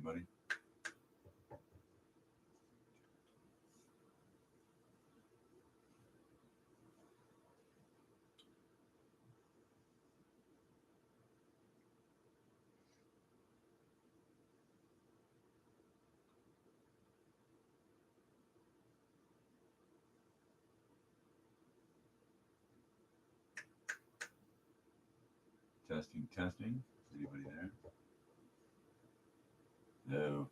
anybody? Testing, testing. Anybody there? No.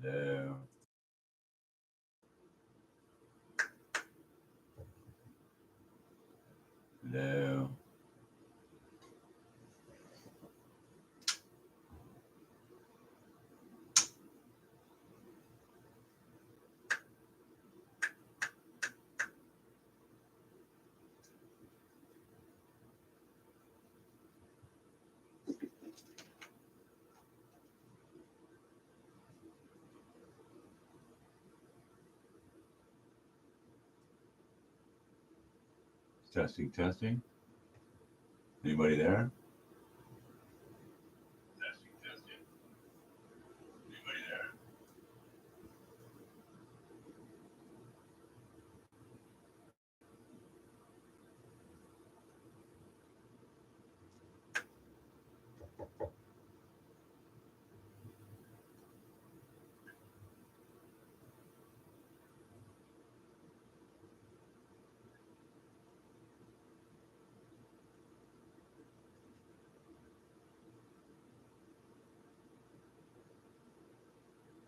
Hello. Hello. Testing, testing. Anybody there? Testing, testing. Anybody there?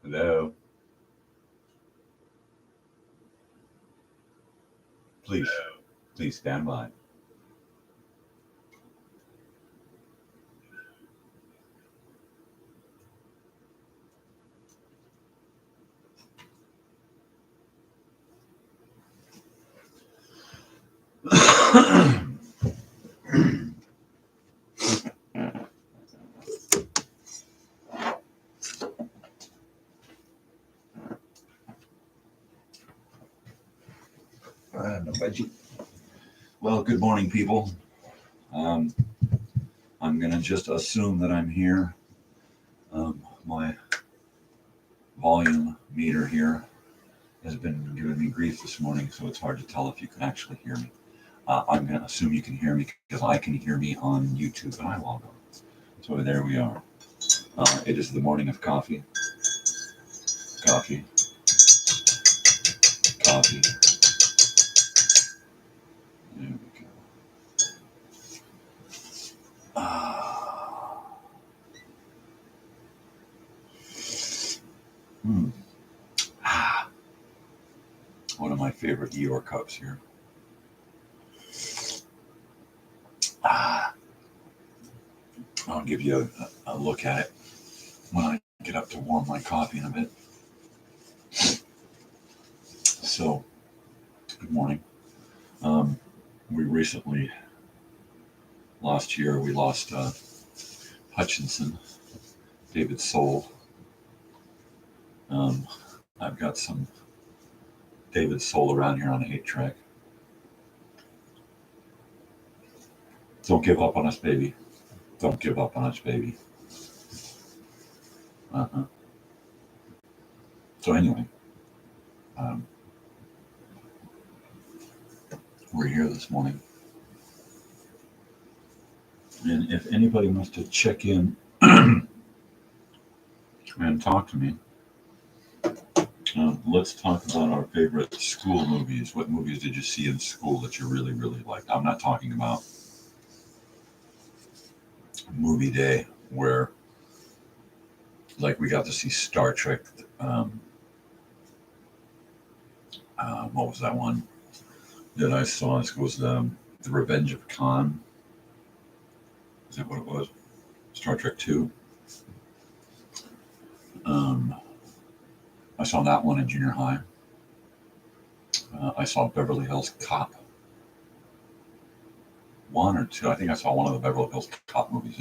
Hello. Please, please stand by. No veggie. Well, good morning, people. I'm going to just assume that I'm here. My volume meter here has been giving me grief this morning, so it's hard to tell if you can actually hear me. I'm going to assume you can hear me because I can hear me on YouTube and I log on. So there we are. It is the morning of coffee. Coffee. Coffee. There we go. One of my favorite Eeyore cups here. I'll give you a look at it when I get up to warm my coffee in a bit. So, good morning. We recently, last year, we lost Hutchinson, David Soul. I've got some David Soul around here on the 8-track. Don't give up on us, baby. Don't give up on us, baby. So anyway, we're here this morning. And if anybody wants to check in and talk to me, let's talk about our favorite school movies. What movies did you see in school that you really, really liked? I'm not talking about movie day where, like, we got to see Star Trek. What was that one that I saw? It was The Revenge of Khan. Is that what it was? Star Trek 2. I saw that one in junior high. I saw Beverly Hills Cop 1 or 2. I think I saw one of the Beverly Hills Cop movies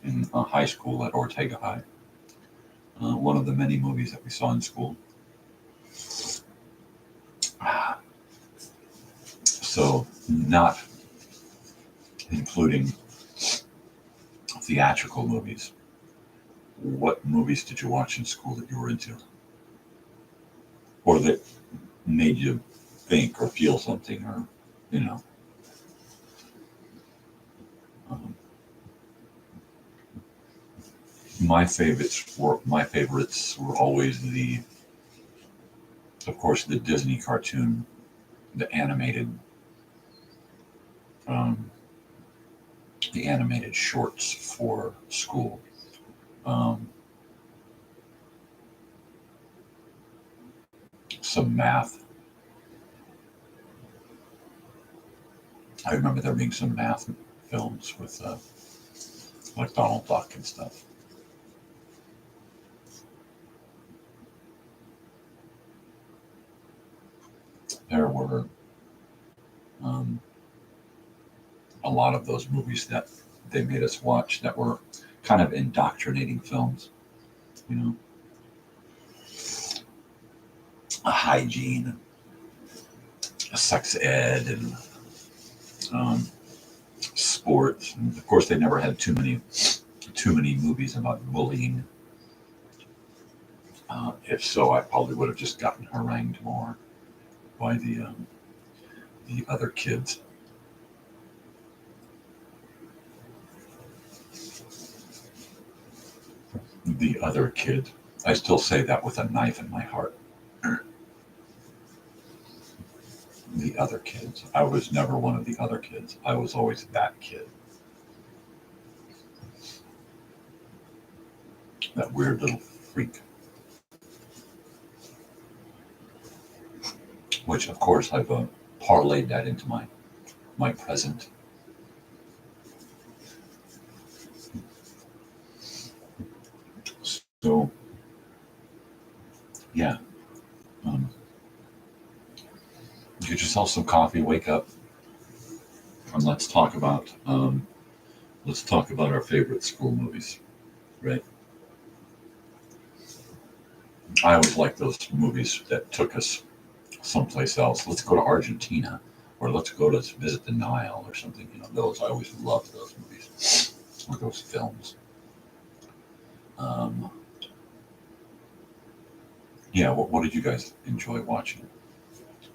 in high school at Ortega High. One of the many movies that we saw in school. So not including theatrical movies. What movies did you watch in school that you were into? Or that made you think or feel something, or, you know. Um, my favorites were always of course, the Disney cartoon, the animated shorts for school. Some math. I remember there being some math films with like Donald Duck and stuff. There were a lot of those movies that they made us watch that were kind of indoctrinating films, you know. A hygiene, a sex ed, and sports. And of course, they never had too many movies about bullying. If so, I probably would have just gotten harangued more by the other kids. The other kid. I still say that with a knife in my heart. The other kids. I was never one of the other kids. I was always that kid. That weird little freak. Which, of course, I've parlayed that into my present. So, yeah. Get yourself some coffee, wake up, and let's talk about our favorite school movies, right? I always like those movies that took us someplace else. Let's go to Argentina, or let's go to visit the Nile or something. You know, those I always loved those movies or those films. Yeah, what did you guys enjoy watching?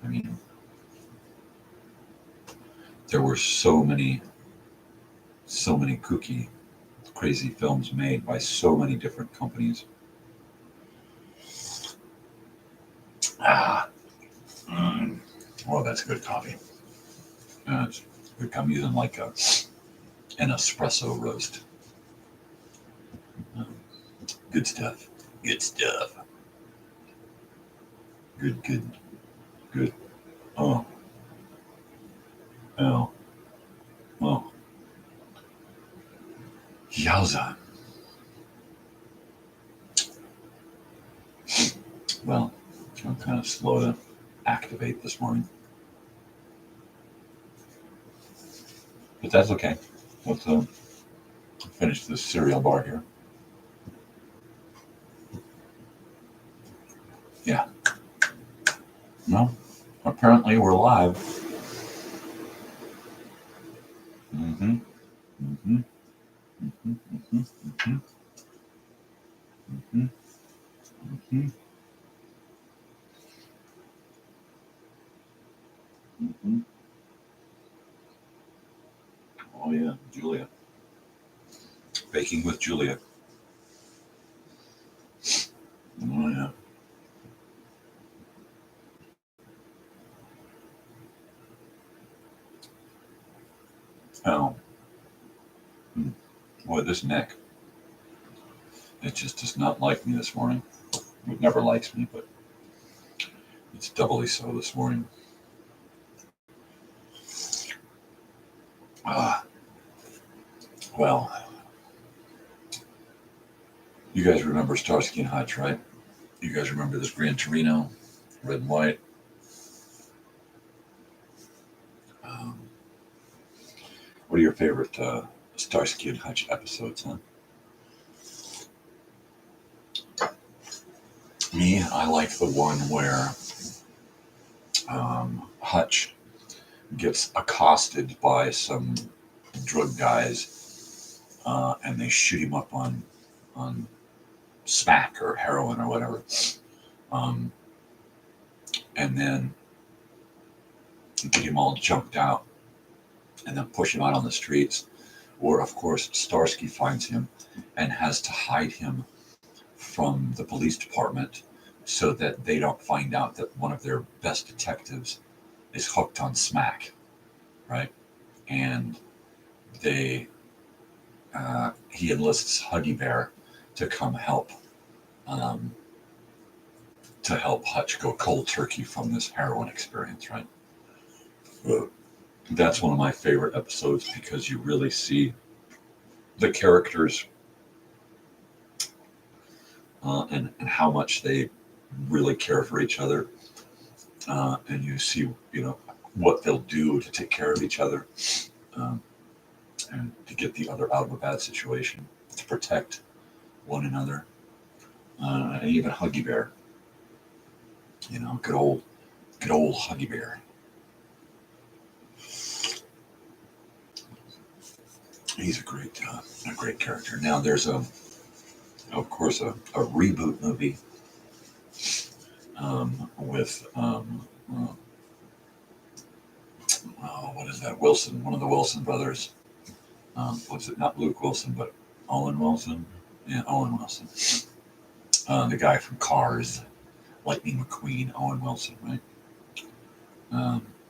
I mean, there were so many kooky, crazy films made by so many different companies. Well, that's good coffee. It's good. I'm using like an espresso roast. Good stuff. Good stuff. Good. Oh. Yowza. Well, I'm kind of slow to activate this morning. But that's okay. Let's finish this cereal bar here. Yeah. No, apparently we're live. Oh yeah, Julia. Baking with Julia. Oh yeah. Oh. Boy, this neck. It just does not like me this morning. It never likes me, but it's doubly so this morning. Well, you guys remember Starsky and Hutch, right? You guys remember this Gran Torino, red and white? What are your favorite Starsky and Hutch episodes, huh? Me, I like the one where Hutch gets accosted by some drug guys, and they shoot him up on smack or heroin or whatever, and then get him all jumped out, and then push him out on the streets. Or, of course, Starsky finds him and has to hide him from the police department so that they don't find out that one of their best detectives is hooked on smack, right? And he enlists Huggy Bear to come help, Hutch go cold turkey from this heroin experience, right? That's one of my favorite episodes because you really see the characters and how much they really care for each other, and you see, what they'll do to take care of each other, and to get the other out of a bad situation, to protect one another, and even Huggy Bear, good old Huggy Bear. He's a great character. Now there's of course a reboot movie with what is that? Wilson, one of the Wilson brothers. What's it? Not Luke Wilson, but Owen Wilson. Yeah, Owen Wilson. The guy from Cars, Lightning McQueen, Owen Wilson, right?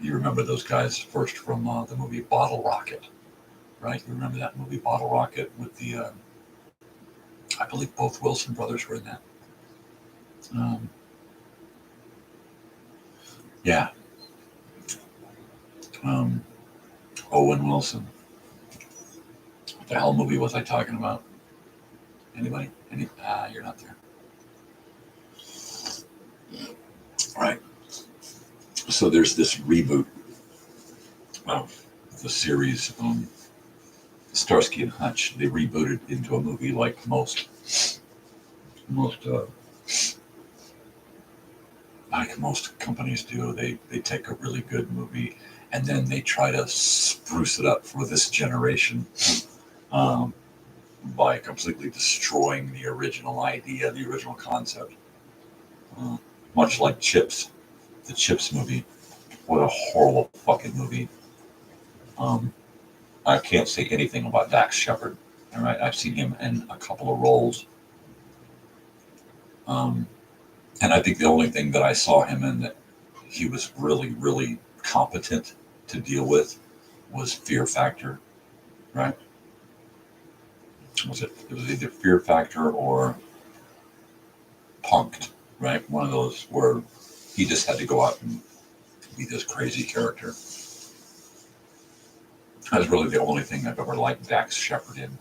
You remember those guys first from the movie Bottle Rocket, right? You remember that movie Bottle Rocket with the, I believe both Wilson brothers were in that. Yeah. Owen Wilson. What the hell movie was I talking about? Anybody? You're not there. Right. So there's this reboot of the series, Starsky and Hutch. They rebooted into a movie like most companies do. They take a really good movie and then they try to spruce it up for this generation, by completely destroying the original idea, the original concept. Much like Chips, the Chips movie. What a horrible fucking movie. I can't say anything about Dax Shepard. All right, I've seen him in a couple of roles. And I think the only thing that I saw him in that he was really, really competent to deal with was Fear Factor, right? It was either Fear Factor or Punked, right? One of those where he just had to go out and be this crazy character. That's really the only thing I've ever liked Dax Shepard in.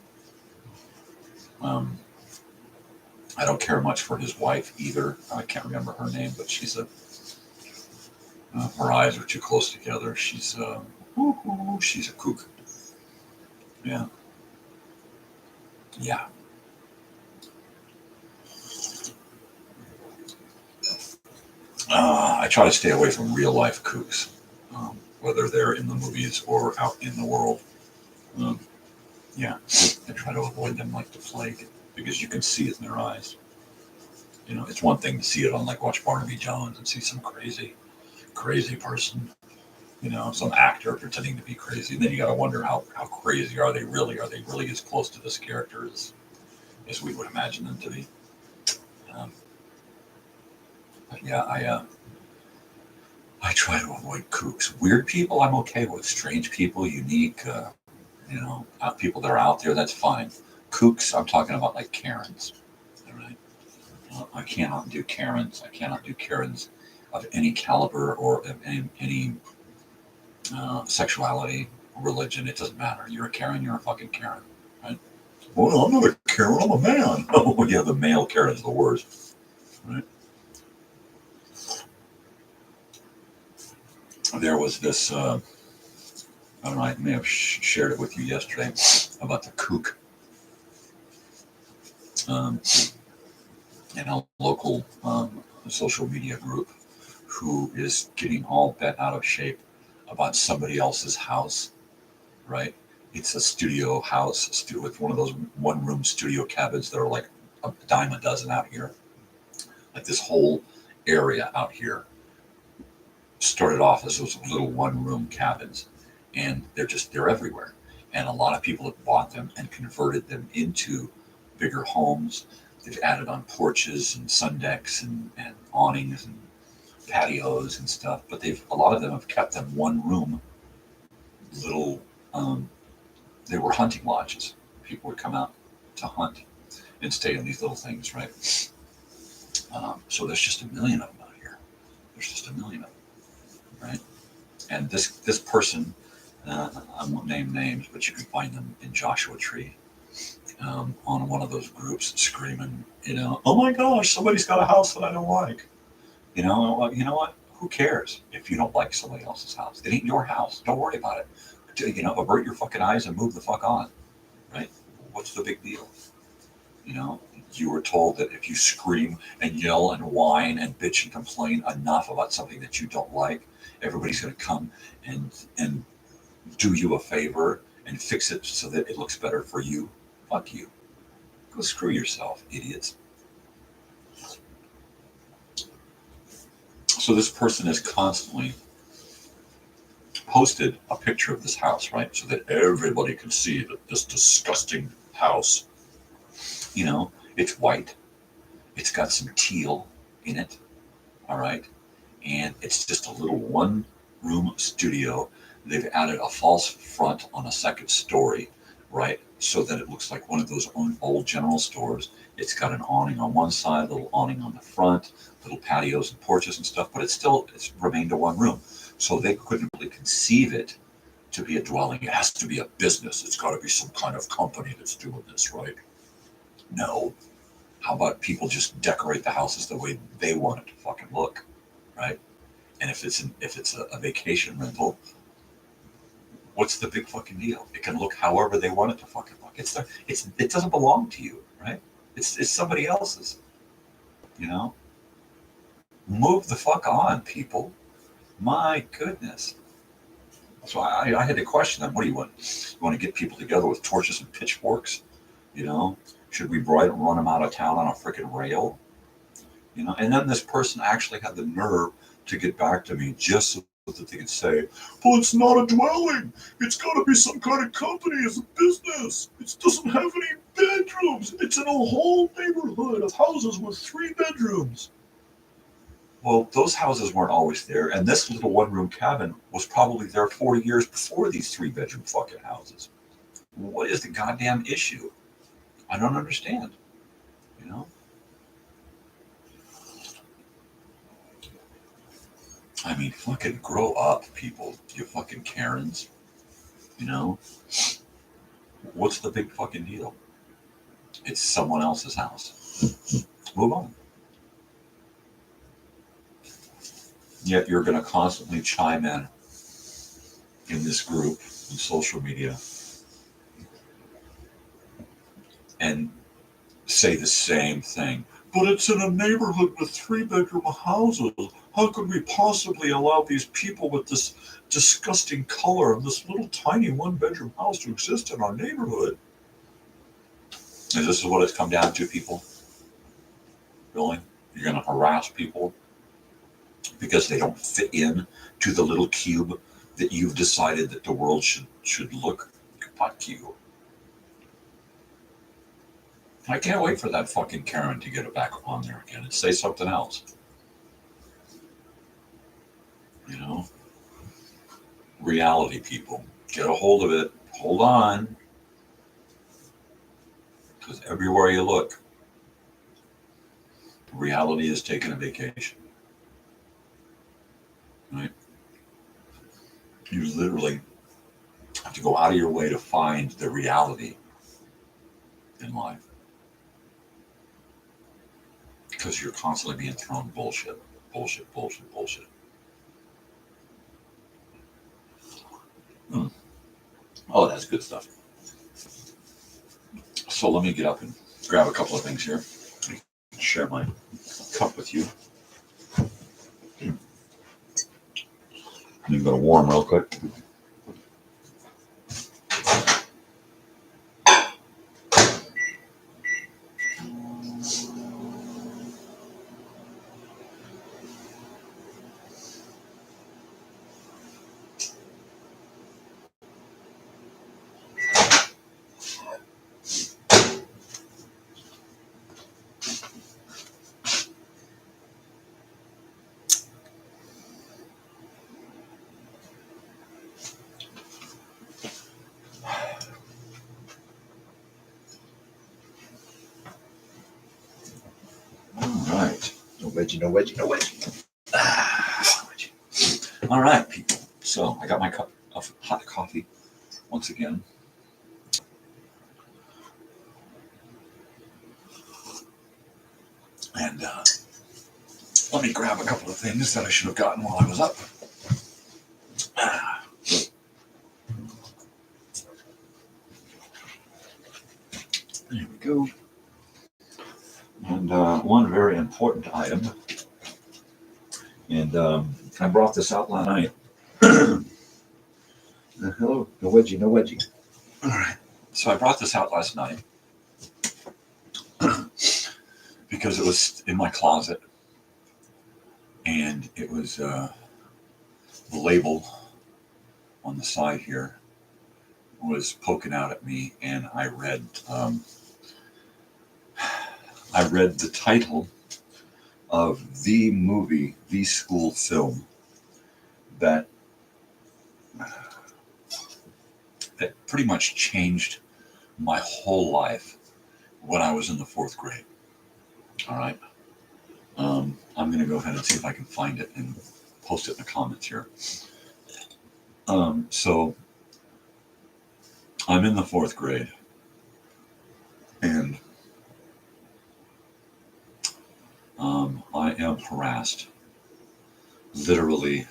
I don't care much for his wife either. I can't remember her name, but she's her eyes are too close together. She's a kook. Yeah. Yeah. I try to stay away from real life kooks, whether they're in the movies or out in the world. Yeah, I try to avoid them like the plague because you can see it in their eyes. It's one thing to see it on watch Barnaby Jones and see some crazy person, some actor pretending to be crazy. And then you got to wonder how crazy are they really? Are they really as close to this character as we would imagine them to be? But yeah, I try to avoid kooks. Weird people, I'm okay with. Strange people, unique, people that are out there, that's fine. Kooks, I'm talking about like Karens. All right. I cannot do Karens. I cannot do Karens of any caliber or of any sexuality, religion. It doesn't matter. You're a Karen, you're a fucking Karen. Right? Well, I'm not a Karen, I'm a man. Oh, yeah, the male Karen's the worst. Right? There was this, I don't know, I may have shared it with you yesterday about the kook in a local social media group who is getting all bent out of shape about somebody else's house, right? It's a studio house with one of those one-room studio cabins that are like a dime a dozen out here. Like this whole area out here started off as those little one-room cabins, and they're everywhere. And a lot of people have bought them and converted them into bigger homes. They've added on porches and sun decks and awnings and patios and stuff. But a lot of them have kept them one room little. They were hunting lodges. People would come out to hunt and stay in these little things, right? So there's just a million of them out here. There's just a million of them, right? And this person, I won't name names, but you can find them in Joshua Tree on one of those groups screaming, oh my gosh, somebody's got a house that I don't like. You know what? Who cares if you don't like somebody else's house? It ain't your house. Don't worry about it. Avert your fucking eyes and move the fuck on, right? What's the big deal? You were told that if you scream and yell and whine and bitch and complain enough about something that you don't like, everybody's going to come and do you a favor and fix it so that it looks better for you. Fuck you. Go screw yourself, idiots. So this person has constantly posted a picture of this house, right? So that everybody can see that this disgusting house, it's white. It's got some teal in it, all right? And it's just a little one-room studio. They've added a false front on a second story, right? So that it looks like one of those old general stores. It's got an awning on one side, a little awning on the front, little patios and porches and stuff, but it's remained a one room. So they couldn't really conceive it to be a dwelling. It has to be a business. It's got to be some kind of company that's doing this, right? No. How about people just decorate the houses the way they want it to fucking look, right? And if it's a vacation rental, what's the big fucking deal? It can look however they want it to fucking look. It doesn't belong to you, right? It's somebody else's. Move the fuck on, people. My goodness. So I had to question them. What do you want? You want to get people together with torches and pitchforks? Should we run them out of town on a freaking rail? And then this person actually had the nerve to get back to me just so that they could say, well, it's not a dwelling. It's got to be some kind of company. It's a business. It doesn't have any bedrooms. It's in a whole neighborhood of houses with 3 bedrooms. Well, those houses weren't always there, and this little one-room cabin was probably there 40 years before these 3-bedroom fucking houses. What is the goddamn issue? I don't understand. I mean, fucking grow up, people. You fucking Karens. What's the big fucking deal? It's someone else's house. Move on. Yet you're going to constantly chime in this group in social media and say the same thing. But it's in a neighborhood with 3-bedroom houses. How could we possibly allow these people with this disgusting color and this little tiny 1-bedroom house to exist in our neighborhood? And this is what it's come down to, people. Really? You're going to harass people because they don't fit in to the little cube that you've decided that the world should look? Fuck you. I can't wait for that fucking Karen to get it back on there again and say something else. Reality, people. Get a hold of it. Hold on. Because everywhere you look, reality is taking a vacation. Right? You literally have to go out of your way to find the reality in life. Because you're constantly being thrown bullshit. Oh, that's good stuff. So let me get up and grab a couple of things here. Share my cup with you. You can go to warm real quick. No wedgie, no wedgie, no wedgie. All right, people. So I got my cup of hot coffee once again. And let me grab a couple of things that I should have gotten while I was up. There we go. And one very important item. And I brought this out last night. Hello, no wedgie, no wedgie. All right. So I brought this out last night because it was in my closet, and it was the label on the side here was poking out at me, and I read the title of the movie, the school film that pretty much changed my whole life when I was in the 4th grade. All right. I'm going to go ahead and see if I can find it and post it in the comments here. So I'm in the 4th grade, and I am harassed, literally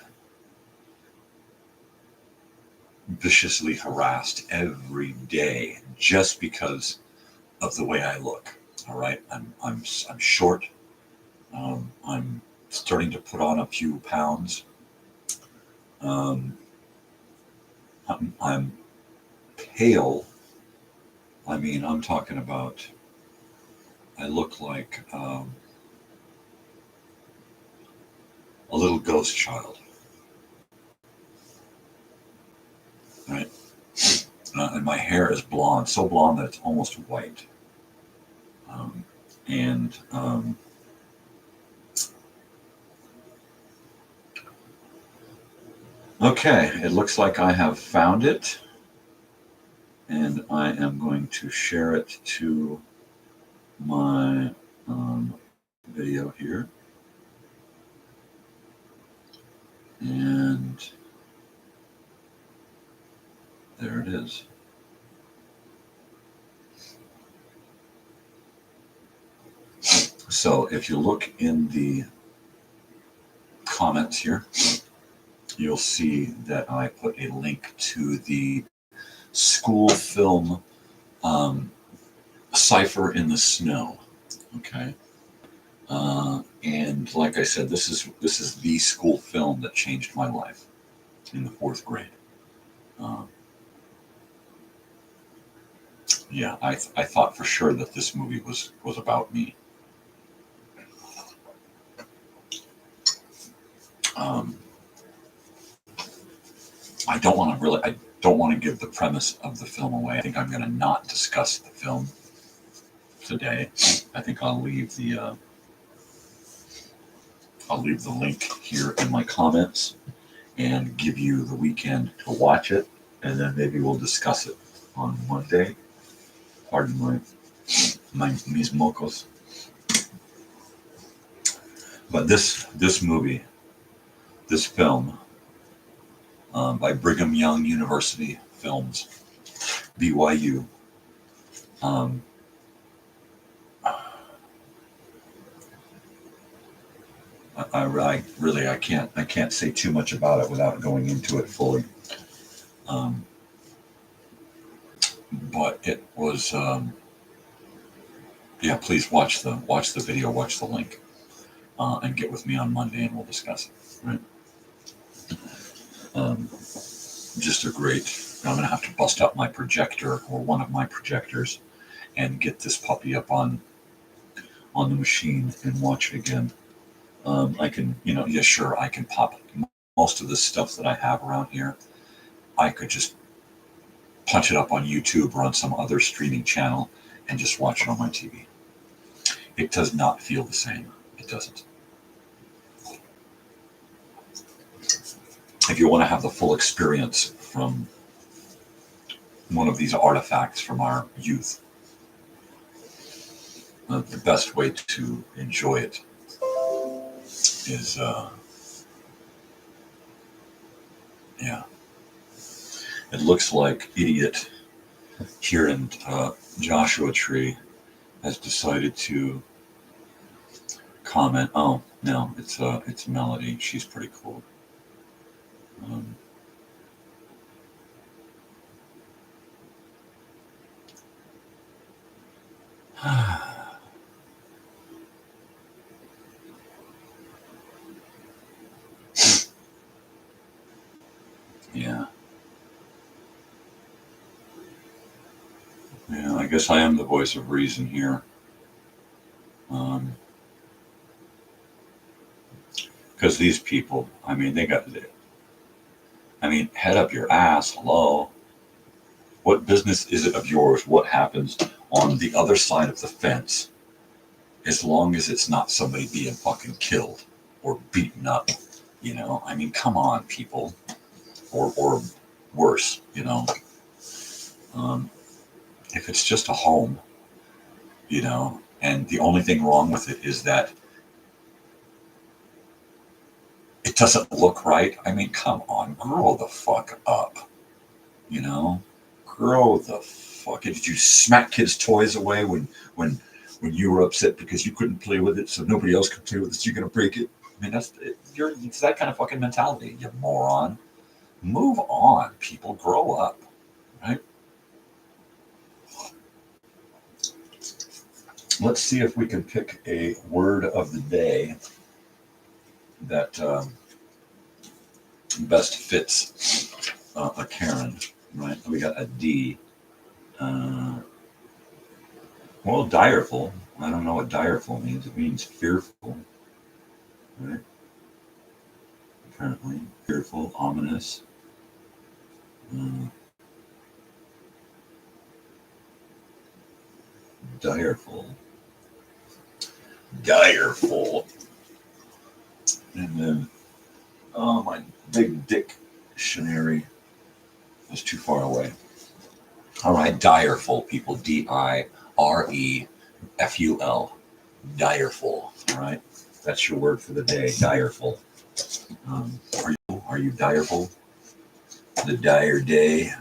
viciously harassed every day just because of the way I look. All right, I'm short. I'm starting to put on a few pounds. I'm pale. I mean, I'm talking about. I look like a little ghost child. Right, and my hair is blonde, so blonde that it's almost white. Okay, it looks like I have found it, and I am going to share it to my video here. And there it is. So if you look in the comments here, you'll see that I put a link to the school film Cipher in the Snow. Okay. And like I said, this is the school film that changed my life in the 4th grade. Yeah, I thought for sure that this movie was about me. I don't want to give the premise of the film away. I think I'm going to not discuss the film today. I think I'll leave the link here in my comments and give you the weekend to watch it, and then maybe we'll discuss it on Monday. Pardon mis mocos. But this movie, this film, by Brigham Young University Films, BYU. I can't say too much about it without going into it fully. But it was, yeah. Please watch the video, watch the link, and get with me on Monday, and we'll discuss it. Right. Um, just a great. I'm going to have to bust out my projector or one of my projectors and get this puppy up on the machine and watch it again. I can, yeah, sure, I can pop most of the stuff that I have around here. I could just punch it up on YouTube or on some other streaming channel and just watch it on my TV. It does not feel the same. It doesn't. If you want to have the full experience from one of these artifacts from our youth, the best way to enjoy it is, yeah. It looks like Idiot here in Joshua Tree has decided to comment. Oh no, it's Melody. She's pretty cool. Yeah. Yeah, I guess I am the voice of reason here. Because these people, I mean, head up your ass, hello. What business is it of yours what happens on the other side of the fence, as long as it's not somebody being fucking killed or beaten up, I mean, come on, people. Or worse, if it's just a home, and the only thing wrong with it is that it doesn't look right. I mean, come on, grow the fuck up, grow the fuck. Did you smack kids' toys away when you were upset because you couldn't play with it, so nobody else could play with it, so you're gonna break it? I mean, it's that kind of fucking mentality, you moron. Move on, people. Grow up, right? Let's see if we can pick a word of the day that best fits a Karen, right? We got a D. Well, direful. I don't know what direful means. It means fearful, right? Apparently, fearful, ominous. Direful. Direful. And then, oh, my big dictionary was too far away. All right, direful, people. direful. Direful. All right, that's your word for the day. Direful. Are you direful? The dire day.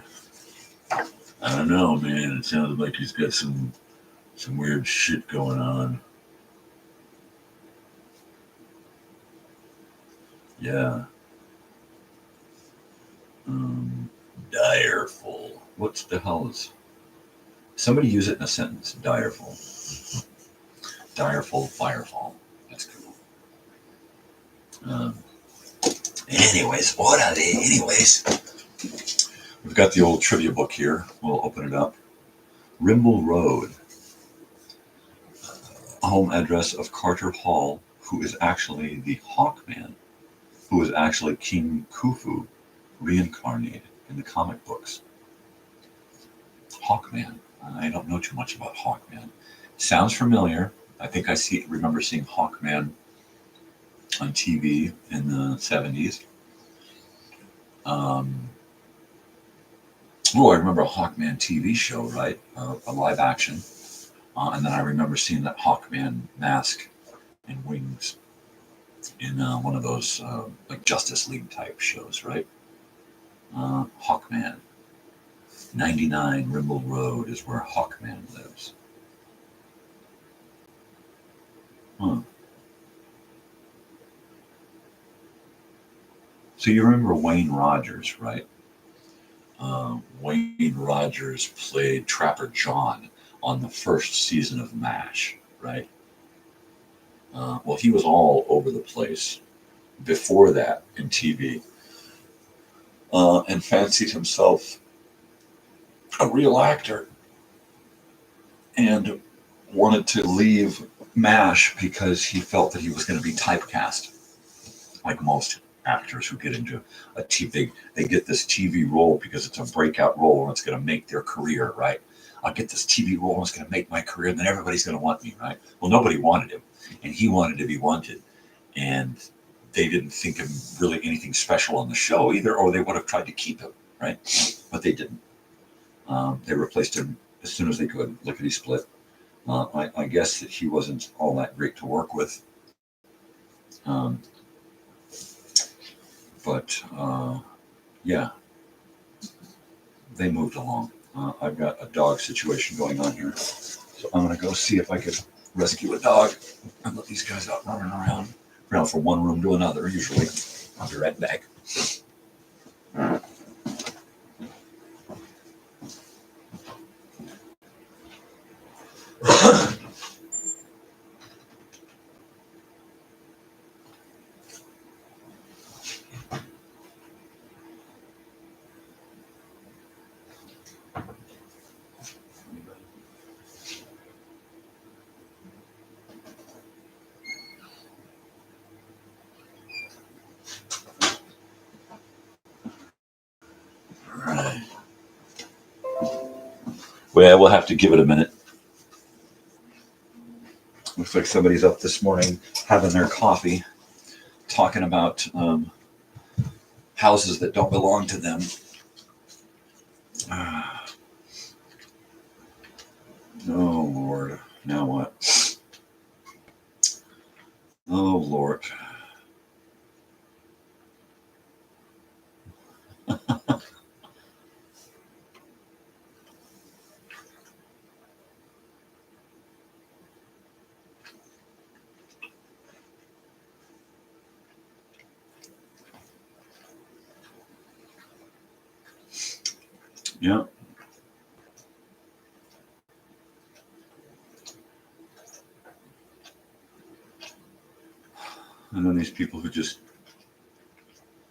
I don't know, man. It sounds like he's got some weird shit going on. Yeah. Direful. What the hell is? Somebody use it in a sentence. Direful. Direful firefall. That's cool. Anyways, what are they? Anyways, we've got the old trivia book here. We'll open it up. Rimble Road. Home address of Carter Hall, who is actually the Hawkman, who is actually King Khufu reincarnated in the comic books. Hawkman. I don't know too much about Hawkman. Sounds familiar. I think I remember seeing Hawkman on TV in the 70s. I remember a Hawkman TV show, right? A live action. And then I remember seeing that Hawkman mask and wings in one of those like Justice League type shows, right? Hawkman. 99 Rimble Road is where Hawkman lives. Huh. So you remember Wayne Rogers, right? Wayne Rogers played Trapper John on the first season of MASH, right? Well, he was all over the place before that in TV. and fancied himself a real actor and wanted to leave MASH because he felt that he was going to be typecast, like most actors who get into a TV. They get this TV role because it's a breakout role and it's going to make their career, right? I'll get this TV role and it's going to make my career, and then everybody's going to want me, right? Well, nobody wanted him, and he wanted to be wanted, and they didn't think him really anything special on the show either, or they would have tried to keep him, right? But they didn't. They replaced him as soon as they could, lickety split. I guess that he wasn't all that great to work with. But yeah, they moved along. I've got a dog situation going on here, so I'm going to go see if I can rescue a dog and let these guys out running around from one room to another, usually. I'll be right back. Well, we'll have to give it a minute. Looks like somebody's up this morning having their coffee, talking about houses that don't belong to them. Oh, Lord. Now what? Oh, Lord. Yeah. And then these people who just,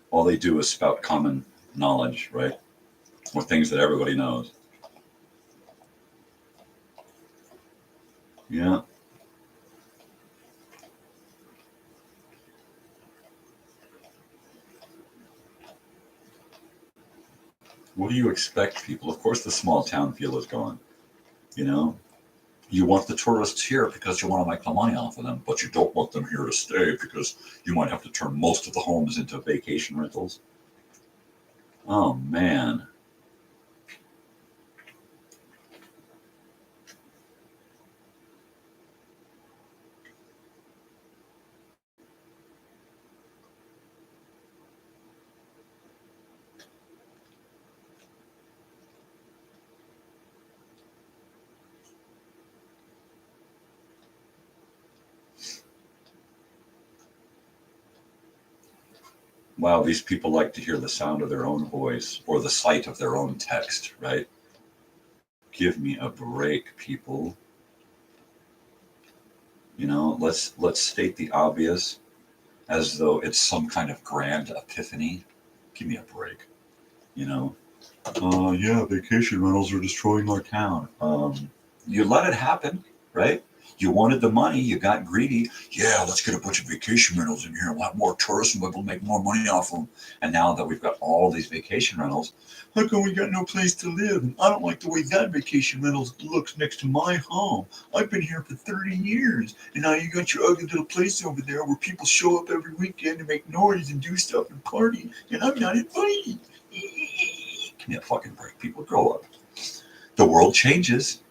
all they do is spout common knowledge, right? Or things that everybody knows. Yeah. What do you expect, people? Of course the small town feel is gone. You know? You want the tourists here because you want to make the money off of them, but you don't want them here to stay because you might have to turn most of the homes into vacation rentals. Oh, man. Wow, these people like to hear the sound of their own voice or the sight of their own text, right? Give me a break, people. You know, let's state the obvious as though it's some kind of grand epiphany. Give me a break. You know, yeah, vacation rentals are destroying our town. You let it happen, right? You wanted the money, you got greedy. Yeah, let's get a bunch of vacation rentals in here. We'll have more tourists and we'll make more money off them. And now that we've got all these vacation rentals, how come we got no place to live? And I don't like the way that vacation rentals looks next to my home. I've been here for 30 years. And now you got your ugly little place over there where people show up every weekend to make noise and do stuff and party. And I'm not invited. Give me a fucking break. People, grow up. The world changes.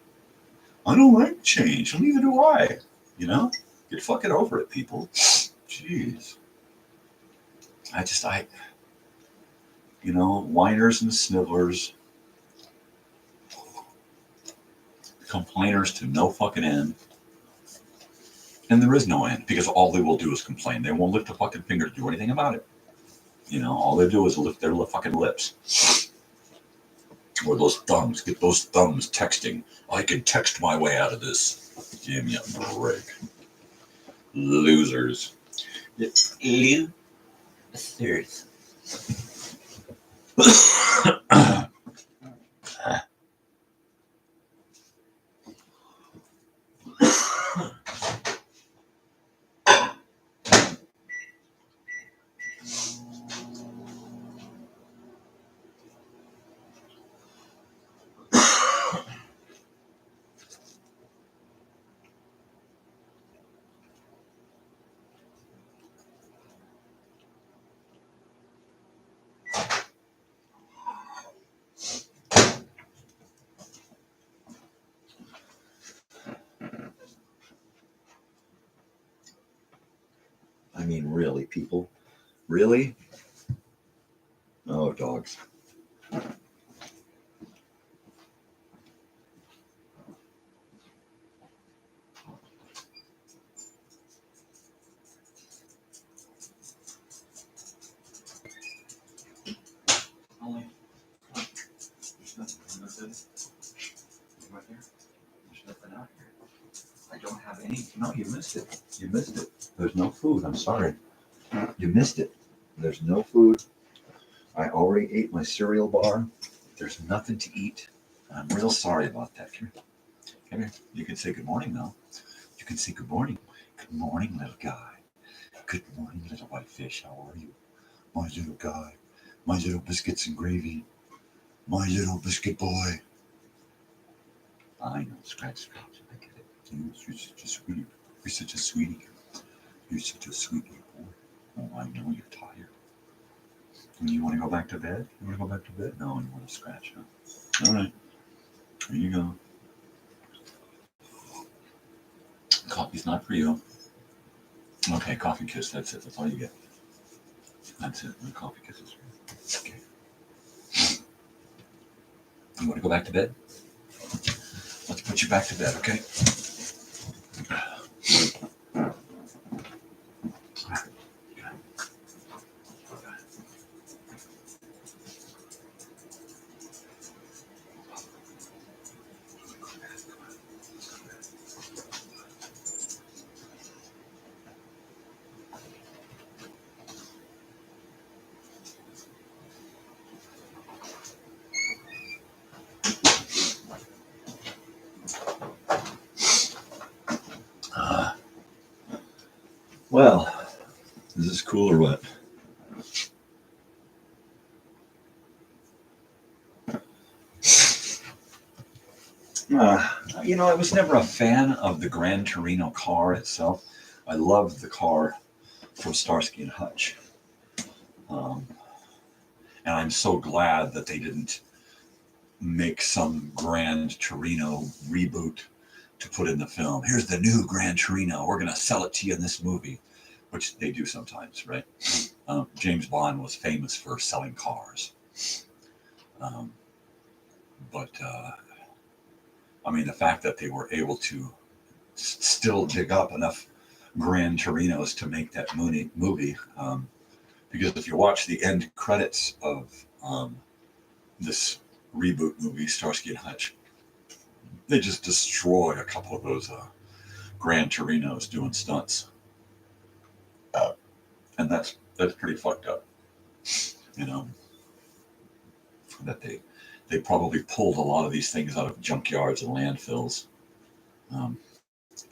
I don't like change. Neither do I. You know? Get fucking over it, people. Jeez. You know, whiners and snivellers. Complainers to no fucking end. And there is no end because all they will do is complain. They won't lift a fucking finger to do anything about it. You know, all they do is lift their fucking lips. Or those thumbs. Get those thumbs texting. I can text my way out of this. Give me a break. Losers. Losers. I mean, really, people? Really? Oh, dogs. Ollie, there's nothing right there. There's nothing out here. I don't have any. No, you missed it. You missed it. There's no food. I'm sorry. You missed it. There's no food. I already ate my cereal bar. There's nothing to eat. I'm real sorry about that. Come here. Come here. You can say good morning now. You can say good morning. Good morning, little guy. Good morning, little white fish. How are you? My little guy. My little biscuits and gravy. My little biscuit boy. I know. Scratch, scratch. I get it. You're such a sweetie. You're such a sweetie. You're such a sweetie boy. Oh, I know you're tired. You want to go back to bed? You want to go back to bed? No, you want to scratch, huh? All right. Here you go. Coffee's not for you. Okay, coffee kiss. That's it. That's all you get. That's it. The coffee kiss is for you. Okay. You want to go back to bed? Let's put you back to bed, okay? Well, is this cool or what? You know, I was never a fan of the Gran Torino car itself. I loved the car from Starsky and Hutch. And I'm so glad that they didn't make some Gran Torino reboot to put in the film. Here's the new Gran Torino. We're going to sell it to you in this movie, which they do sometimes, right? James Bond was famous for selling cars. But I mean, the fact that they were able to still dig up enough Gran Torinos to make that movie, because if you watch the end credits of this reboot movie, Starsky and Hutch, they just destroy a couple of those Gran Torinos doing stunts, and that's pretty fucked up. You know, that they probably pulled a lot of these things out of junkyards and landfills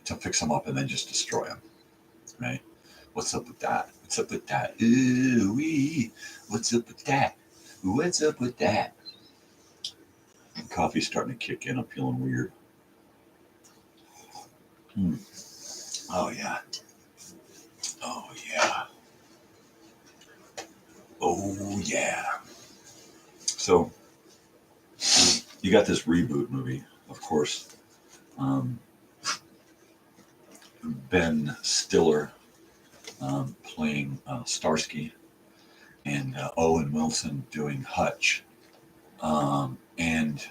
to fix them up and then just destroy them, right? What's up with that? What's up with that? Ooh wee! What's up with that? What's up with that? The coffee's starting to kick in. I'm feeling weird. Oh yeah. Oh yeah. Oh yeah. So you got this reboot movie, of course. Ben Stiller playing Starsky, and Owen Wilson doing Hutch. And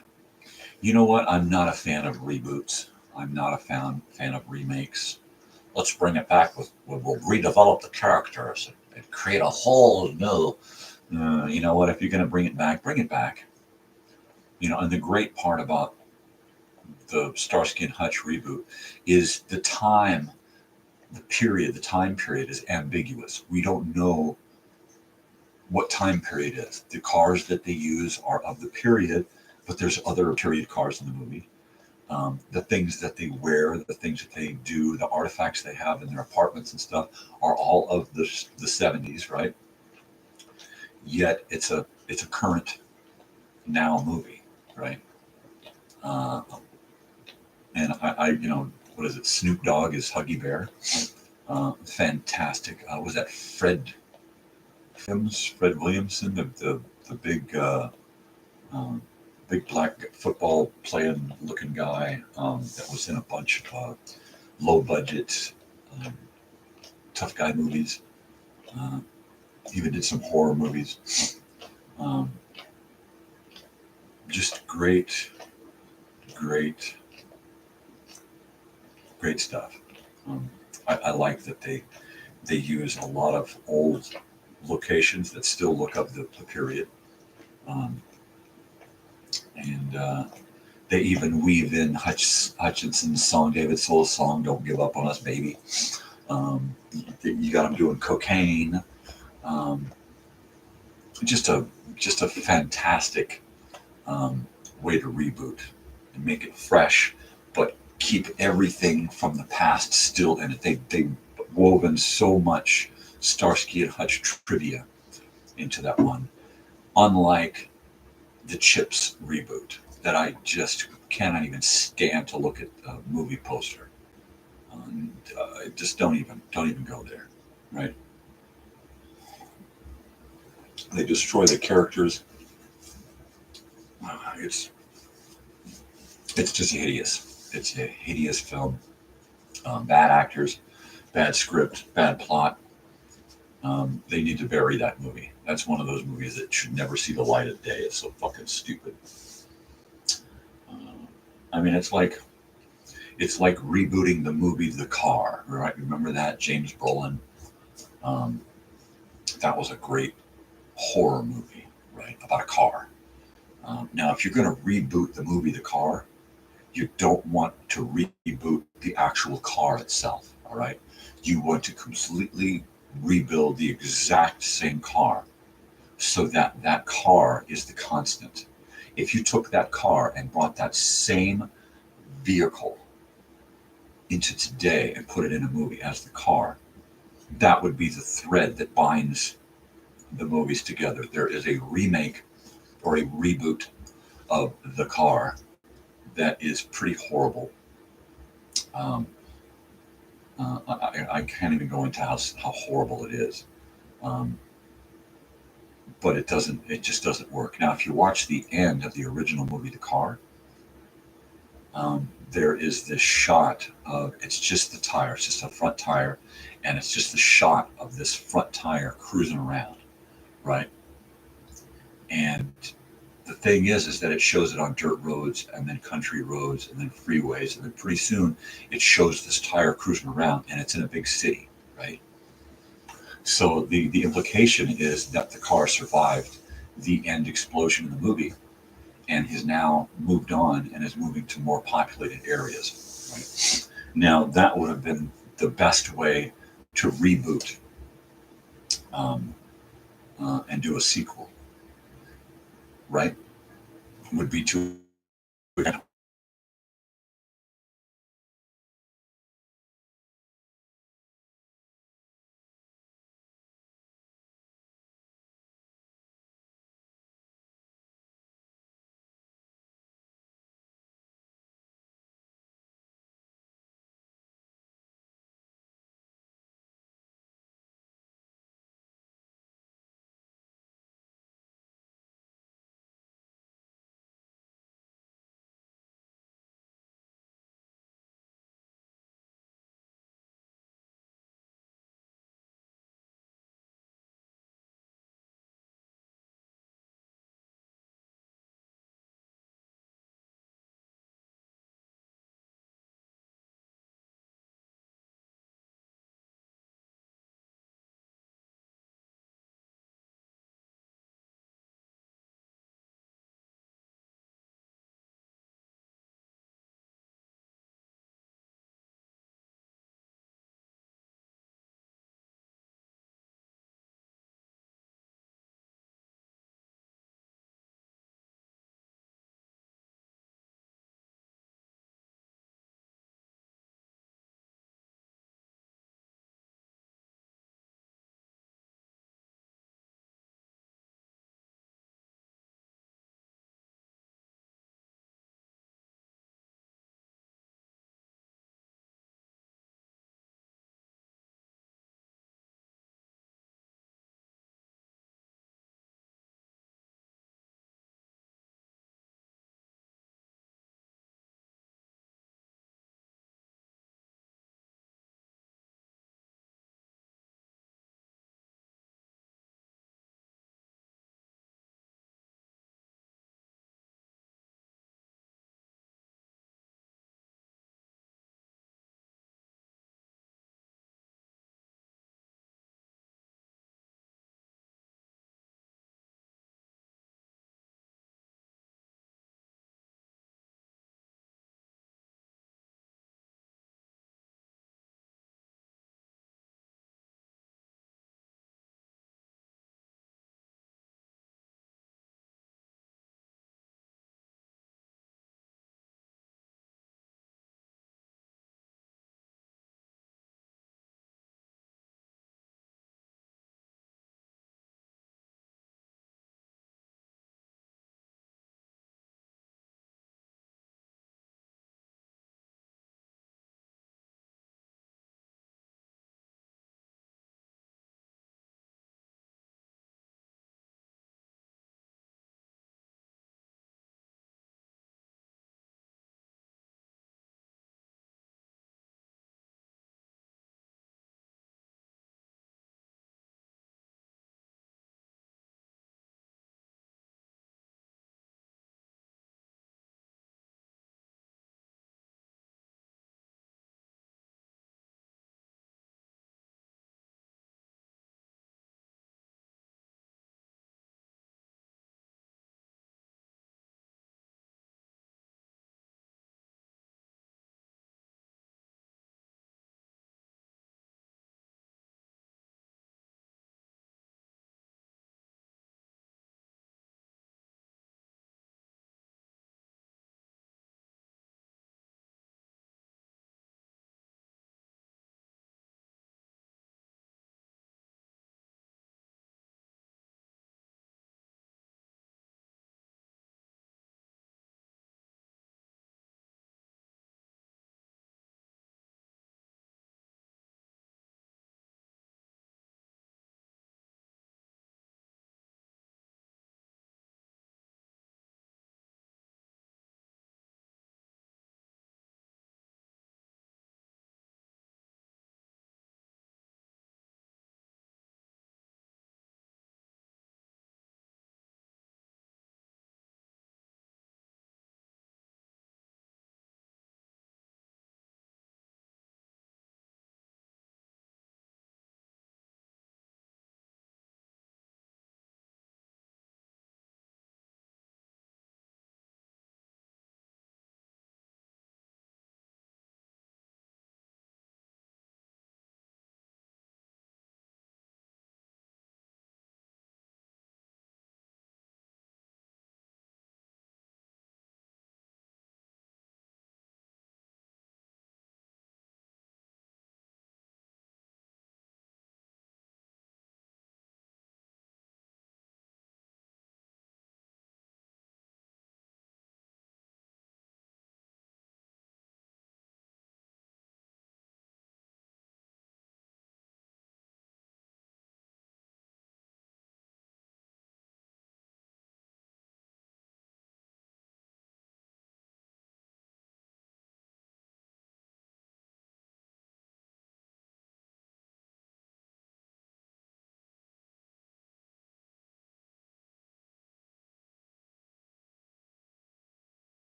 you know what? I'm not a fan of reboots. I'm not a fan of remakes. Let's bring it back we'll redevelop the characters and create a whole new. You know what? If you're going to bring it back, bring it back. You know, and the great part about the Starsky and Hutch reboot is the time period is ambiguous. We don't know what time period is. The cars that they use are of the period, but there's other period cars in the movie. The things that they wear, the things that they do, the artifacts they have in their apartments and stuff are all of the 70s, right? Yet it's a current now movie, right? And I what is it? Snoop Dogg is Huggy Bear. Fantastic. Was that Fred Williamson, the big big black football playing looking guy that was in a bunch of low budget tough guy movies. Even did some horror movies. Just great stuff. I like that they use a lot of old locations that still look up the period. And they even weave in Hutchinson's song, David Soul's song, "Don't Give Up on Us, Baby." You got them doing cocaine. Just a fantastic way to reboot and make it fresh, but keep everything from the past still in it. They woven so much Starsky and Hutch trivia into that one, unlike the Chips reboot that I just cannot even stand to look at the movie poster. Just don't even go there, right? They destroy the characters. It's just hideous. It's a hideous film. Bad actors, bad script, bad plot. They need to bury that movie. That's one of those movies that should never see the light of day. It's so fucking stupid. I mean, it's like rebooting the movie The Car, right? Remember that? James Brolin. That was a great horror movie, right? About a car. Now, if you're going to reboot the movie The Car, you don't want to reboot the actual car itself, all right? You want to completely rebuild the exact same car so that that car is the constant. If you took that car and brought that same vehicle into today and put it in a movie as the car, that would be the thread that binds the movies together. There is a remake or a reboot of The Car that is pretty horrible. I can't even go into how horrible it is. But it just doesn't work. Now, if you watch the end of the original movie, The Car, there is this shot of, it's just the tire, it's just a front tire, and it's just the shot of this front tire cruising around, right? And the thing is that it shows it on dirt roads and then country roads and then freeways, and then pretty soon it shows this tire cruising around and it's in a big city, right? So the implication is that the car survived the end explosion in the movie and has now moved on and is moving to more populated areas, right? Now, that would have been the best way to reboot and do a sequel, right? Would be to